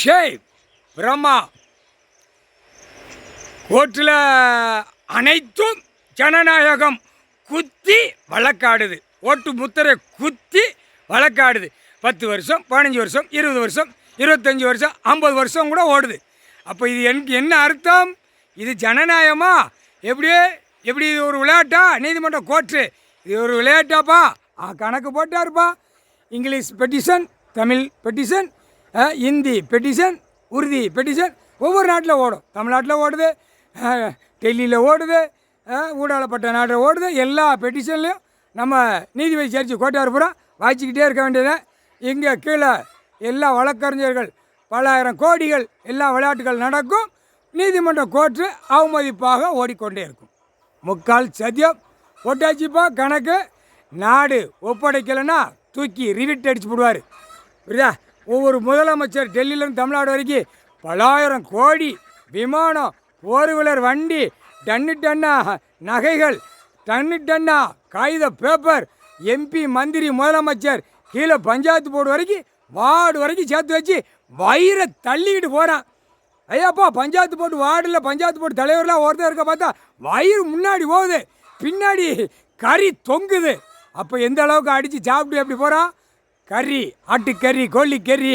Shape Brahma கோர்ட்டில் அனைத்தும் ஜனநாயகம் குத்தி வழக்காடுது. ஓட்டு முத்திரை குத்தி வழக்காடுது. 10 வருஷம், 15 வருஷம், 20 வருஷம், 25 வருஷம், 50 வருஷம் கூட ஓடுது. அப்போ இது எனக்கு என்ன அர்த்தம்? இது ஜனநாயகமா? எப்படி இது ஒரு விளையாட்டா? நீதிமன்ற கோர்ட்டு இது ஒரு விளையாட்டாப்பா? கணக்கு போட்டாருப்பா. English petition, Tamil petition, Hindi petition, Urdu petition ஒவ்வொரு நாட்டில் ஓடும். தமிழ்நாட்டில் ஓடுது, டெல்லியில் ஓடுது, ஊடாளப்பட்ட நாட்டில் ஓடுது. எல்லா பெட்டிஷன்லையும் நம்ம நீதிபதி சேர்ச்சி கோட்டார் பூரா வாய்ச்சிக்கிட்டே இருக்க வேண்டியது. இங்கே கீழே எல்லா வழக்கறிஞர்கள் பல ஆயிரம் கோடிகள் எல்லா விளையாட்டுகள் நடக்கும். நீதிமன்ற கோர்ட்டு அவமதிப்பாக ஓடிக்கொண்டே இருக்கும். முக்கால் சத்தியம் போட்டாச்சுப்பா கணக்கு. நாடு ஒப்படைக்கலைன்னா தூக்கி ரிவிட் அடிச்சு போடுவார். புரியுதா? ஒவ்வொரு முதலமைச்சர் டெல்லியிலேருந்து தமிழ்நாடு வரைக்கும் பலாயிரம் கோடி விமானம், போர் வீலர் வண்டி, டன்னா நகைகள், டன்னா காகித பேப்பர், எம்பி மந்திரி முதலமைச்சர் கீழே பஞ்சாயத்து போர்டு வரைக்கும் வார்டு வரைக்கும் சேர்த்து வச்சு வயிறை தள்ளிக்கிட்டு போகிறான். ஐயாப்பா பஞ்சாயத்து போர்டு வார்டில் பஞ்சாயத்து போர்டு தலைவர்லாம் ஒருத்தர் இருக்க பார்த்தா வயிறு முன்னாடி போகுது, பின்னாடி கறி தொங்குது. அப்போ எந்த அளவுக்கு அடித்து சாப்பிட்டு எப்படி போகிறான்? கறி, ஆட்டுக்கறி, கோழிக்கறி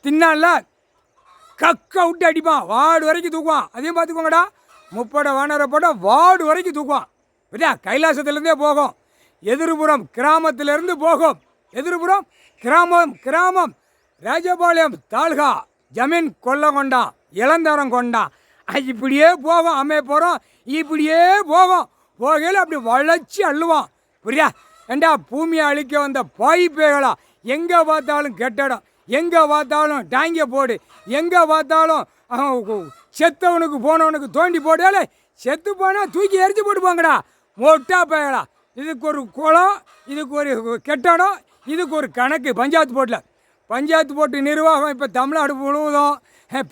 தின்னால கக்க விட்டு அடிப்பான், வார்டு வரைக்கும் தூக்குவான். அதையும் பார்த்துக்கோங்கடா. முப்படை வானரை போட வார்டு வரைக்கும் தூக்குவான். சரியா? கைலாசத்துலேருந்தே போகும், எதிர்புறம் கிராமத்திலேருந்து போகும். எதிர்புறம் கிராமம் ராஜபாளையம் தாலுகா ஜமீன் கொல்ல கொண்டான், இளந்தரம் கொண்டான். இப்படியே போகும். போகிறோம் இப்படியே போகும். போகையில் அப்படி வளைச்சி அள்ளுவான். புரியா? ஏண்டா பூமியை அழிக்க வந்த பாய்ப்பேகளா, எங்கே பார்த்தாலும் கெட்டடம், எங்கே பார்த்தாலும் டாங்கிய போடு, எங்கே பார்த்தாலும் செத்தவனுக்கு போனவனுக்கு தோண்டி போட்டாலே செத்து போனால் தூக்கி எரிச்சு போட்டுப்பாங்கடா மொட்டா பேகளா. இதுக்கு ஒரு குளம், இதுக்கு ஒரு கெட்டடம், இதுக்கு ஒரு கணக்கு. பஞ்சாயத்து போட்டு நிர்வாகம் இப்போ தமிழ்நாடு முழுவதும்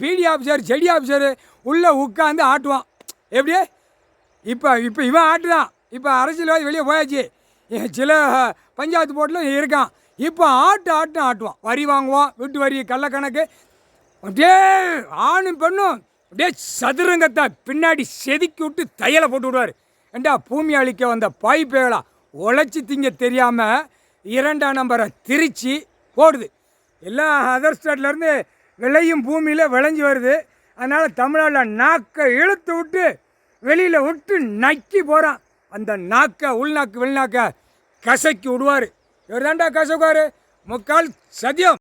பிடி ஆஃபீஸர், செடி ஆஃபீஸரு உள்ளே உட்காந்து ஆட்டுவான். எப்படியே இப்போ இவன் ஆட்டுதான். இப்போ அரசியல்வாதி வெளியே போயாச்சு. சில பஞ்சாயத்து போர்ட்டில் இருக்கான். இப்போ ஆட்டுவான். வரி வாங்குவான், வீட்டு வரி, கள்ளக்கணக்கு. அப்படியே ஆணும் பெண்ணும் அப்படியே சதுரங்கத்தை பின்னாடி செதுக்கி விட்டு தையலை போட்டு விடுவார். ஏண்டா பூமி அழிக்க வந்த பாய்ப்பேகளா, உழைச்சி திங்க தெரியாமல் 2ஆம் நம்பரை திரிச்சு போடுது. எல்லாம் அதர் ஸ்டேட்லேருந்து விளையும் பூமியில் விளைஞ்சி வருது. அதனால் தமிழ்நாட்டில் நாக்கை இழுத்து விட்டு வெளியில் விட்டு நக்கி போகிறான். அந்த நாக்கை உள்நாக்கு வெளிநாக்கை கசக்கி விடுவார். இவர் தாண்டா கசக்குவார். முக்கால் சத்தியம்.